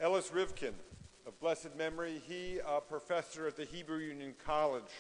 Ellis Rivkin, of blessed memory, he a professor at the Hebrew Union College.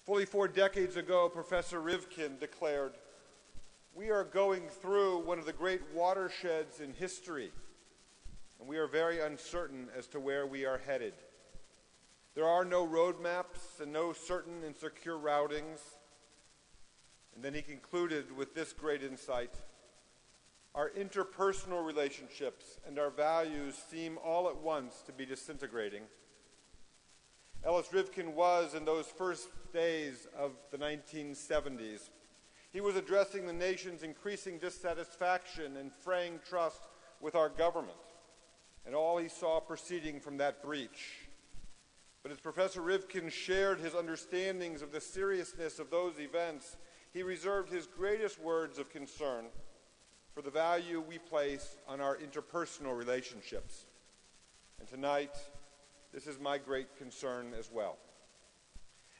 Fully 4 decades ago, Professor Rivkin declared, "We are going through one of the great watersheds in history, and we are very uncertain as to where we are headed. There are no roadmaps and no certain and secure routings." And then he concluded with this great insight: "Our interpersonal relationships and our values seem all at once to be disintegrating." Ellis Rivkin was, in those first days of the 1970s, he was addressing the nation's increasing dissatisfaction and fraying trust with our government, and all he saw proceeding from that breach. But as Professor Rivkin shared his understandings of the seriousness of those events, he reserved his greatest words of concern for the value we place on our interpersonal relationships. And tonight, this is my great concern as well.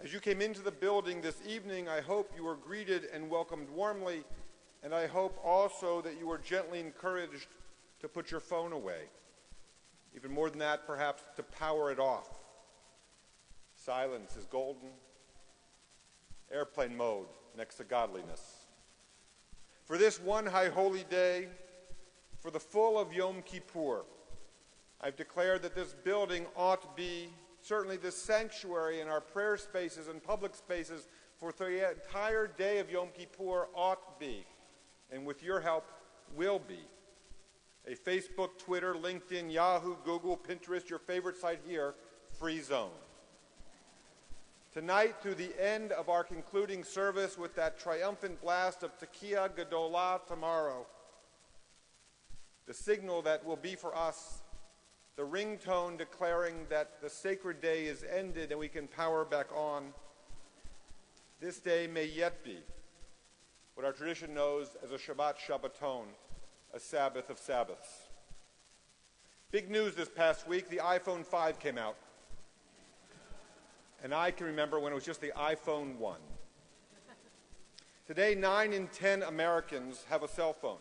As you came into the building this evening, I hope you were greeted and welcomed warmly, and I hope also that you were gently encouraged to put your phone away. Even more than that, perhaps to power it off. Silence is golden. Airplane mode next to godliness. For this one high holy day, for the full of Yom Kippur, I've declared that this building ought to be certainly the sanctuary in our prayer spaces and public spaces for the entire day of Yom Kippur ought to be, and with your help, will be, a Facebook, Twitter, LinkedIn, Yahoo, Google, Pinterest, your favorite site here, free zone. Tonight, through the end of our concluding service with that triumphant blast of Tekiah Gedolah tomorrow, the signal that will be for us the ringtone declaring that the sacred day is ended and we can power back on, this day may yet be what our tradition knows as a Shabbat Shabbaton, a Sabbath of Sabbaths. Big news this past week, the iPhone 5 came out. And I can remember when it was just the iPhone 1. Today, 9 in 10 Americans have a cell phone.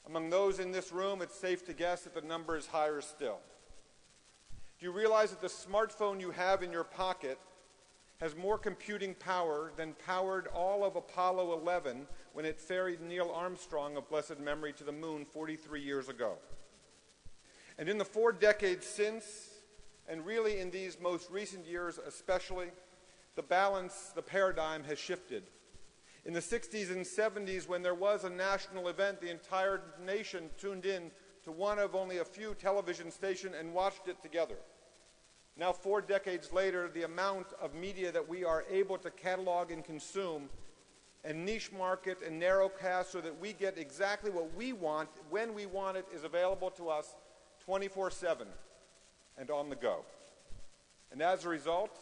Among those in this room, it's safe to guess that the number is higher still. Do you realize that the smartphone you have in your pocket has more computing power than powered all of Apollo 11 when it ferried Neil Armstrong of blessed memory to the moon 43 years ago? And in the 4 decades since, and really in these most recent years especially, the balance, the paradigm has shifted. In the 60s and 70s, when there was a national event, the entire nation tuned in to one of only a few television stations and watched it together. Now, 4 decades later, the amount of media that we are able to catalog and consume and niche market and narrowcast so that we get exactly what we want when we want it is available to us 24/7 and on the go. And as a result,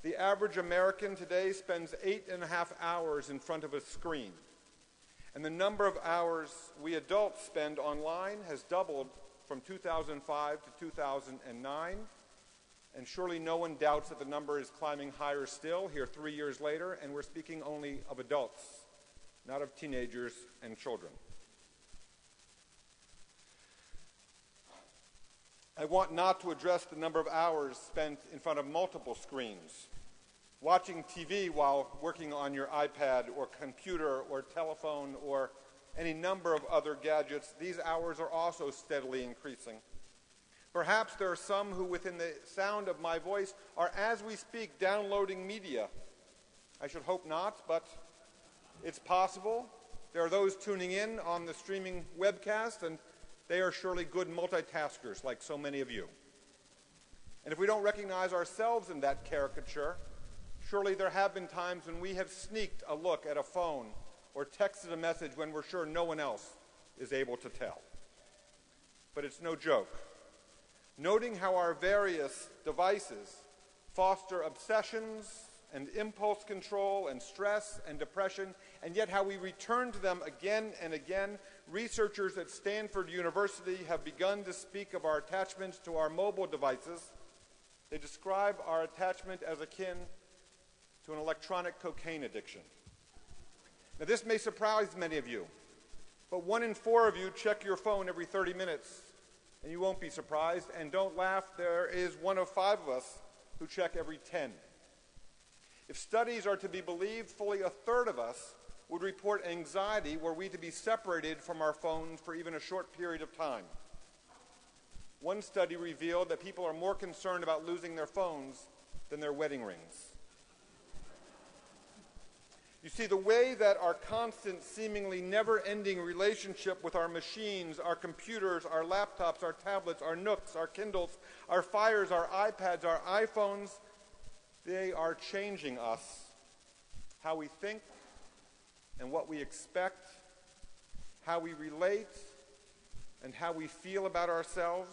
the average American today spends 8.5 hours in front of a screen. And the number of hours we adults spend online has doubled from 2005 to 2009. And surely no one doubts that the number is climbing higher still here 3 years later, and we're speaking only of adults, not of teenagers and children. I want not to address the number of hours spent in front of multiple screens. Watching TV while working on your iPad or computer or telephone or any number of other gadgets, these hours are also steadily increasing. Perhaps there are some who, within the sound of my voice, are, as we speak, downloading media. I should hope not, but it's possible. There are those tuning in on the streaming webcast, and they are surely good multitaskers, like so many of you. And if we don't recognize ourselves in that caricature, surely there have been times when we have sneaked a look at a phone or texted a message when we're sure no one else is able to tell. But it's no joke. Noting how our various devices foster obsessions and impulse control and stress and depression, and yet how we return to them again and again, researchers at Stanford University have begun to speak of our attachments to our mobile devices. They describe our attachment as akin to an electronic cocaine addiction. Now, this may surprise many of you, but 1 in 4 of you check your phone every 30 minutes, And you won't be surprised, and don't laugh, there is one of 5 of us who check every 10. If studies are to be believed, fully a third of us would report anxiety were we to be separated from our phones for even a short period of time. One study revealed that people are more concerned about losing their phones than their wedding rings. You see, the way that our constant, seemingly never-ending relationship with our machines, our computers, our laptops, our tablets, our Nooks, our Kindles, our Fires, our iPads, our iPhones, they are changing us, how we think and what we expect, how we relate and how we feel about ourselves.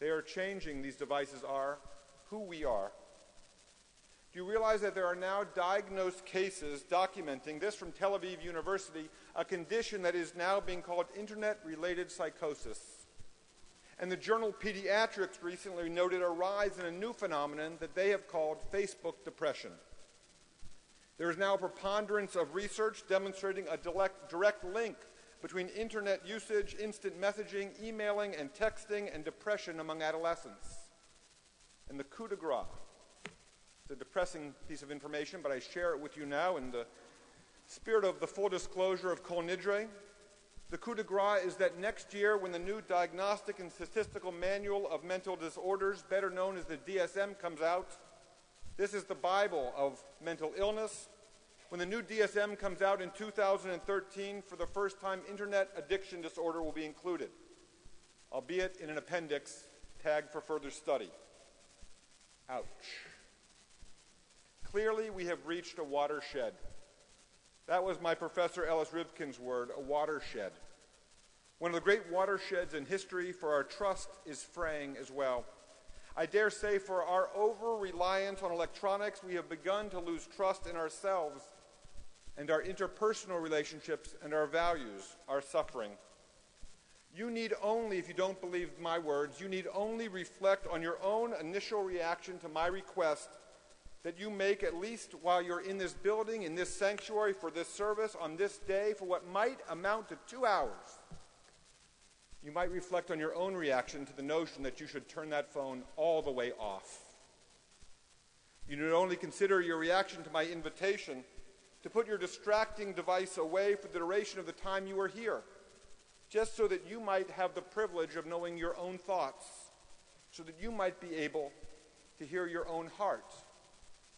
They are changing, these devices are, who we are. Do you realize that there are now diagnosed cases documenting this from Tel Aviv University, a condition that is now being called internet-related psychosis? And the journal Pediatrics recently noted a rise in a new phenomenon that they have called Facebook depression. There is now a preponderance of research demonstrating a direct link between internet usage, instant messaging, emailing, and texting, and depression among adolescents. And the coup de grace. It's a depressing piece of information, but I share it with you now in the spirit of the full disclosure of Kol Nidre. The coup de grace is that next year, when the new Diagnostic and Statistical Manual of Mental Disorders, better known as the DSM, comes out, this is the Bible of mental illness. When the new DSM comes out in 2013, for the first time, internet addiction disorder will be included, albeit in an appendix tagged for further study. Ouch. Clearly, we have reached a watershed. That was my Professor Ellis Rivkin's word, a watershed. One of the great watersheds in history for our trust is fraying as well. I dare say for our over-reliance on electronics, we have begun to lose trust in ourselves, and our interpersonal relationships and our values are suffering. You need only, if you don't believe my words, you need only reflect on your own initial reaction to my request that you make, at least while you're in this building, in this sanctuary, for this service, on this day, for what might amount to 2 hours. You might reflect on your own reaction to the notion that you should turn that phone all the way off. You need only consider your reaction to my invitation to put your distracting device away for the duration of the time you are here, just so that you might have the privilege of knowing your own thoughts, so that you might be able to hear your own heart,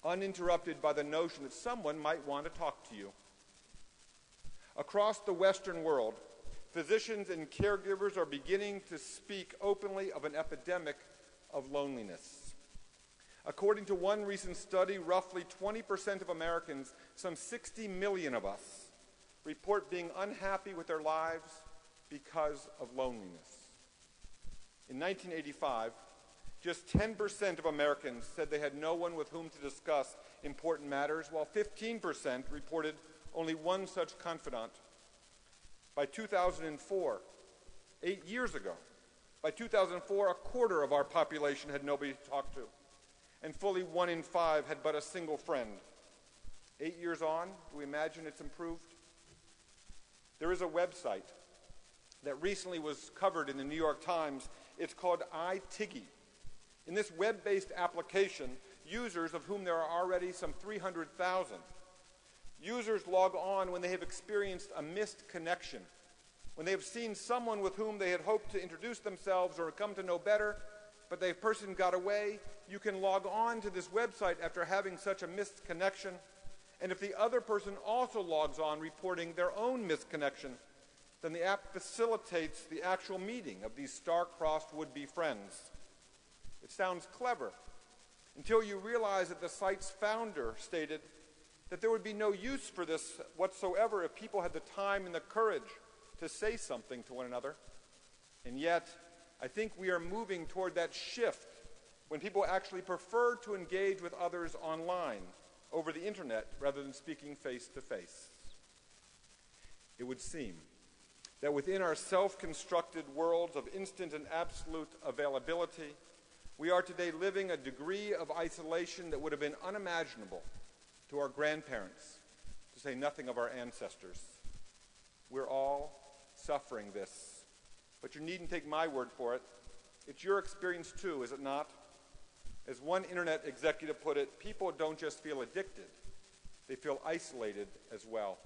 uninterrupted by the notion that someone might want to talk to you. Across the Western world, physicians and caregivers are beginning to speak openly of an epidemic of loneliness. According to one recent study, roughly 20% of Americans, some 60 million of us, report being unhappy with their lives because of loneliness. In 1985, just 10% of Americans said they had no one with whom to discuss important matters, while 15% reported only one such confidant. By 2004, 8 years ago, by 2004, a quarter of our population had nobody to talk to, and fully 1 in 5 had but a single friend. 8 years on, do we imagine it's improved? There is a website that recently was covered in the New York Times. It's called iTiggy. In this web-based application, users, of whom there are already some 300,000, users log on when they have experienced a missed connection, when they have seen someone with whom they had hoped to introduce themselves or come to know better, but the person got away. You can log on to this website after having such a missed connection, and if the other person also logs on reporting their own missed connection, then the app facilitates the actual meeting of these star-crossed would-be friends. It sounds clever, until you realize that the site's founder stated that there would be no use for this whatsoever if people had the time and the courage to say something to one another. And yet, I think we are moving toward that shift when people actually prefer to engage with others online, over the internet, rather than speaking face to face. It would seem that within our self-constructed worlds of instant and absolute availability, we are today living a degree of isolation that would have been unimaginable to our grandparents, to say nothing of our ancestors. We're all suffering this But you needn't take my word for it. It's your experience too, is it not? As one internet executive put it, people don't just feel addicted, they feel isolated as well.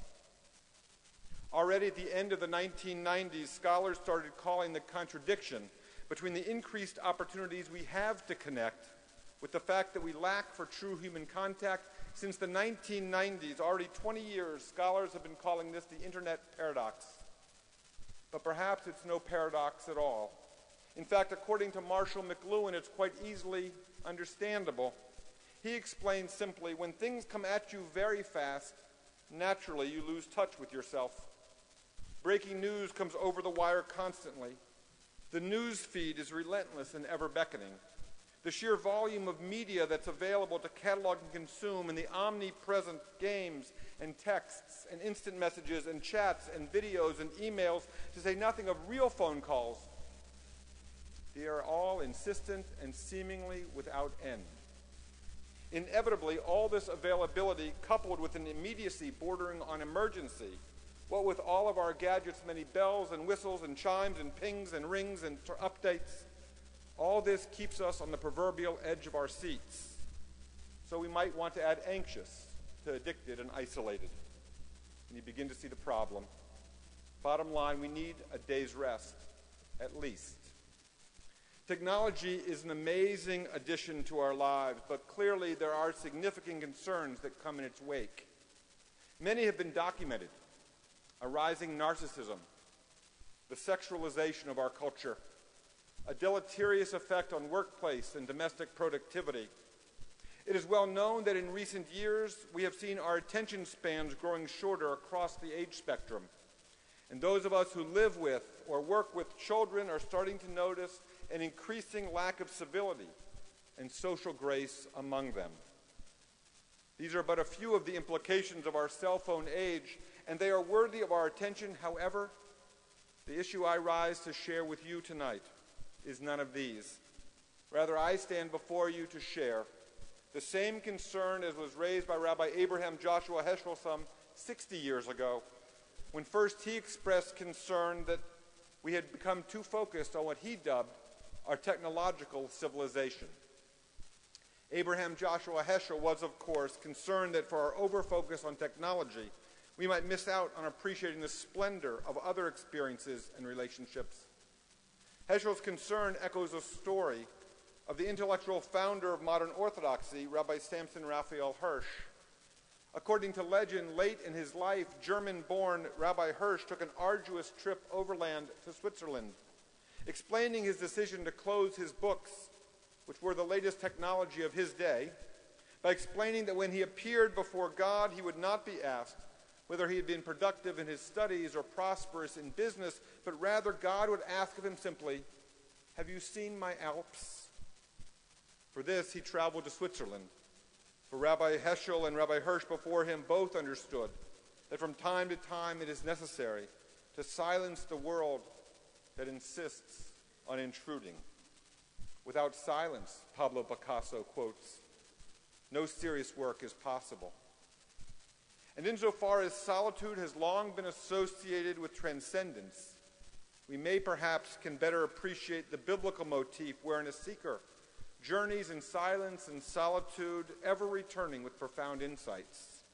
Already at the end of the 1990s, scholars started calling the contradiction between the increased opportunities we have to connect with the fact that we lack for true human contact. Since the 1990s, already 20 years, scholars have been calling this the internet paradox. But perhaps it's no paradox at all. In fact, according to Marshall McLuhan, it's quite easily understandable. He explains simply, when things come at you very fast, naturally you lose touch with yourself. Breaking news comes over the wire constantly. The news feed is relentless and ever beckoning. The sheer volume of media that's available to catalog and consume, and the omnipresent games and texts and instant messages and chats and videos and emails, to say nothing of real phone calls, they are all insistent and seemingly without end. Inevitably, all this availability, coupled with an immediacy bordering on emergency, what with all of our gadgets' many bells and whistles and chimes and pings and rings and updates, all this keeps us on the proverbial edge of our seats. So we might want to add anxious to addicted and isolated. And you begin to see the problem. Bottom line, we need a day's rest, at least. Technology is an amazing addition to our lives, but clearly there are significant concerns that come in its wake. Many have been documented. A rising narcissism, the sexualization of our culture, a deleterious effect on workplace and domestic productivity. It is well known that in recent years we have seen our attention spans growing shorter across the age spectrum. And those of us who live with or work with children are starting to notice an increasing lack of civility and social grace among them. These are but a few of the implications of our cell phone age, and they are worthy of our attention. However, the issue I rise to share with you tonight is none of these. Rather, I stand before you to share the same concern as was raised by Rabbi Abraham Joshua Heschel some 60 years ago, when first he expressed concern that we had become too focused on what he dubbed our technological civilization. Abraham Joshua Heschel was, of course, concerned that for our overfocus on technology, we might miss out on appreciating the splendor of other experiences and relationships. Heschel's concern echoes a story of the intellectual founder of modern orthodoxy, Rabbi Samson Raphael Hirsch. According to legend, late in his life, German-born Rabbi Hirsch took an arduous trip overland to Switzerland, explaining his decision to close his books, which were the latest technology of his day, by explaining that when he appeared before God, he would not be asked whether he had been productive in his studies or prosperous in business, but rather God would ask of him simply, "Have you seen my Alps?" For this, he traveled to Switzerland. For Rabbi Heschel and Rabbi Hirsch before him both understood that from time to time it is necessary to silence the world that insists on intruding. Without silence, Pablo Picasso quotes, no serious work is possible. And insofar as solitude has long been associated with transcendence, we may perhaps can better appreciate the biblical motif wherein a seeker journeys in silence and solitude, ever returning with profound insights.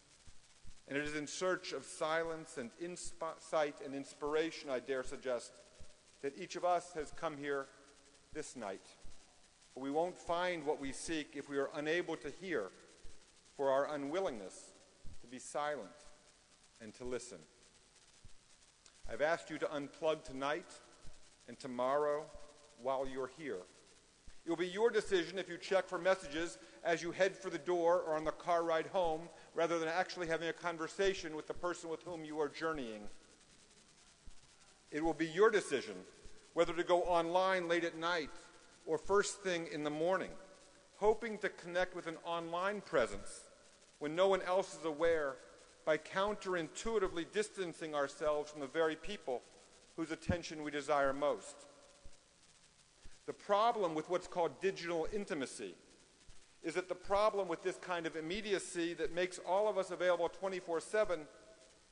And it is in search of silence and insight and inspiration, I dare suggest, that each of us has come here this night. But we won't find what we seek if we are unable to hear for our unwillingness to be silent and to listen. I've asked you to unplug tonight and tomorrow while you're here. It will be your decision if you check for messages as you head for the door or on the car ride home, rather than actually having a conversation with the person with whom you are journeying. It will be your decision whether to go online late at night or first thing in the morning, hoping to connect with an online presence when no one else is aware, by counterintuitively distancing ourselves from the very people whose attention we desire most. The problem with what's called digital intimacy is that the problem with this kind of immediacy that makes all of us available 24/7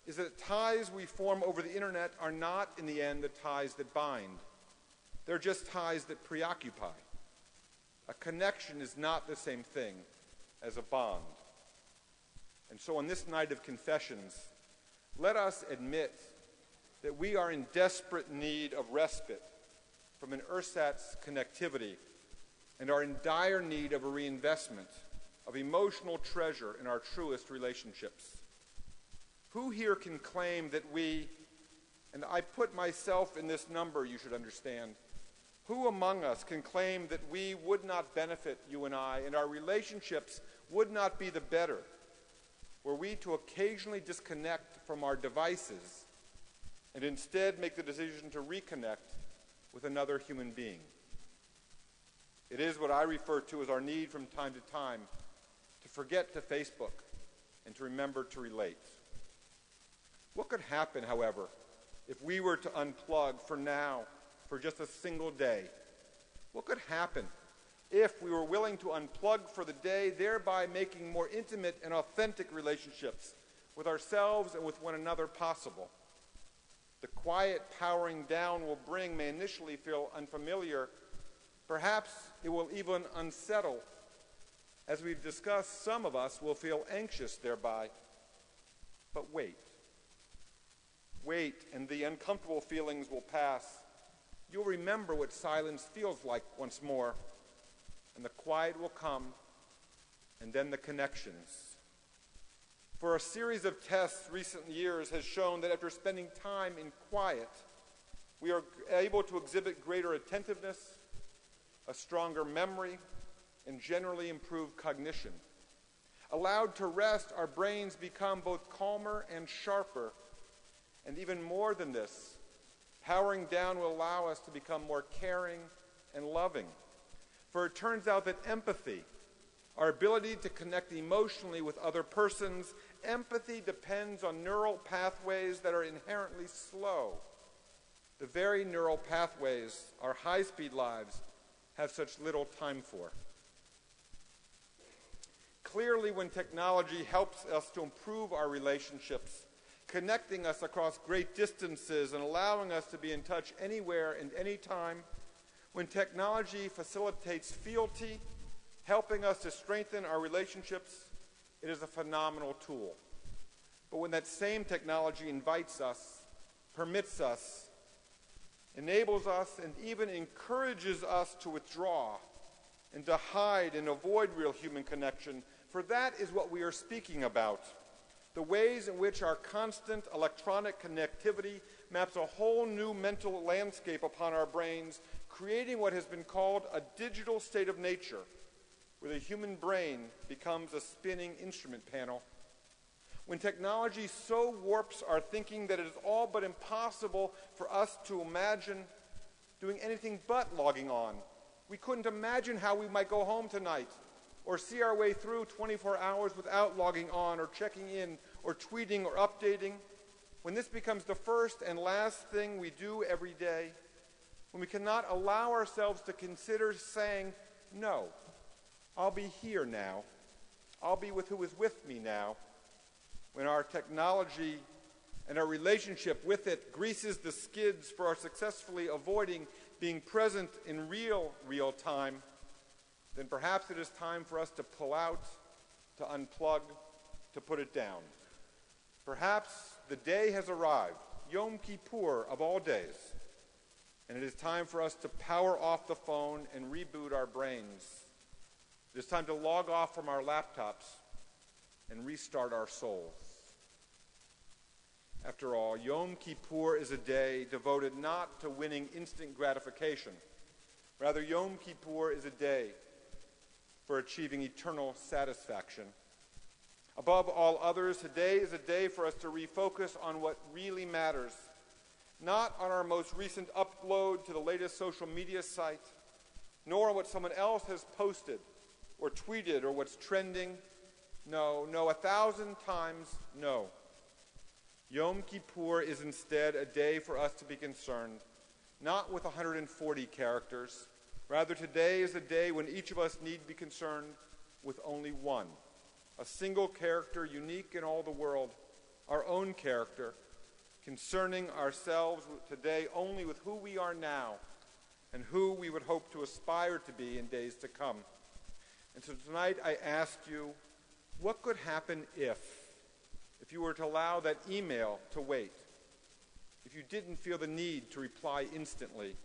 is that ties we form over the internet are not, in the end, the ties that bind. They're just ties that preoccupy. A connection is not the same thing as a bond. And so on this night of confessions, let us admit that we are in desperate need of respite from an ersatz connectivity and are in dire need of a reinvestment of emotional treasure in our truest relationships. Who here can claim that we, and I put myself in this number, you should understand, who among us can claim that we would not benefit, you and I, and our relationships would not be the better were we to occasionally disconnect from our devices and instead make the decision to reconnect with another human being? It is what I refer to as our need from time to time to forget to Facebook and to remember to relate. What could happen, however, if we were to unplug for now, for just a single day? What could happen if we were willing to unplug for the day, thereby making more intimate and authentic relationships with ourselves and with one another possible? The quiet powering down will bring may initially feel unfamiliar. Perhaps it will even unsettle. As we've discussed, some of us will feel anxious thereby. But wait. Wait, and the uncomfortable feelings will pass. You'll remember what silence feels like once more, and the quiet will come, and then the connections. For a series of tests recent years has shown that after spending time in quiet, we are able to exhibit greater attentiveness, a stronger memory, and generally improved cognition. Allowed to rest, our brains become both calmer and sharper. And even more than this, powering down will allow us to become more caring and loving. For it turns out that empathy, our ability to connect emotionally with other persons, empathy depends on neural pathways that are inherently slow. The very neural pathways our high-speed lives have such little time for. Clearly, when technology helps us to improve our relationships, connecting us across great distances and allowing us to be in touch anywhere and anytime, when technology facilitates fealty, helping us to strengthen our relationships, it is a phenomenal tool. But when that same technology invites us, permits us, enables us, and even encourages us to withdraw and to hide and avoid real human connection, for that is what we are speaking about. The ways in which our constant electronic connectivity maps a whole new mental landscape upon our brains, creating what has been called a digital state of nature, where the human brain becomes a spinning instrument panel. When technology so warps our thinking that it is all but impossible for us to imagine doing anything but logging on. We couldn't imagine how we might go home tonight or see our way through 24 hours without logging on or checking in or tweeting or updating. When this becomes the first and last thing we do every day, when we cannot allow ourselves to consider saying, no, I'll be here now. I'll be with who is with me now. When our technology and our relationship with it greases the skids for our successfully avoiding being present in real time, then perhaps it is time for us to pull out, to unplug, to put it down. Perhaps the day has arrived, Yom Kippur of all days, and it is time for us to power off the phone and reboot our brains. It is time to log off from our laptops and restart our souls. After all, Yom Kippur is a day devoted not to winning instant gratification. Rather, Yom Kippur is a day for achieving eternal satisfaction. Above all others, today is a day for us to refocus on what really matters, not on our most recent upload to the latest social media site, nor on what someone else has posted or tweeted or what's trending. No, 1,000 times no. Yom Kippur is instead a day for us to be concerned, not with 140 characters. Rather, today is a day when each of us need be concerned with only one, a single character unique in all the world, our own character, concerning ourselves today only with who we are now and who we would hope to aspire to be in days to come. And so tonight I ask you, what could happen if you were to allow that email to wait, if you didn't feel the need to reply instantly,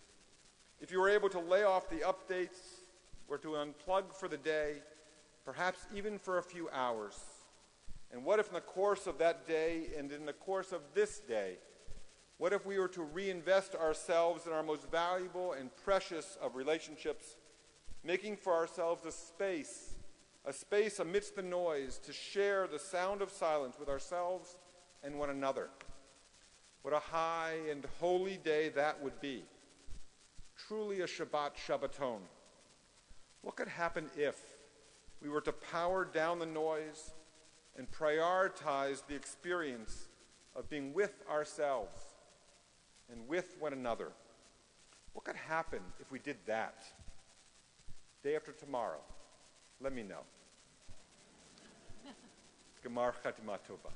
if you were able to lay off the updates or to unplug for the day, perhaps even for a few hours? And what if in the course of that day and in the course of this day, what if we were to reinvest ourselves in our most valuable and precious of relationships, making for ourselves a space amidst the noise to share the sound of silence with ourselves and one another? What a high and holy day that would be. Truly a Shabbat Shabbaton. What could happen if we were to power down the noise and prioritize the experience of being with ourselves and with one another? What could happen if we did that? Day after tomorrow, let me know. Gemar Chatima Tova.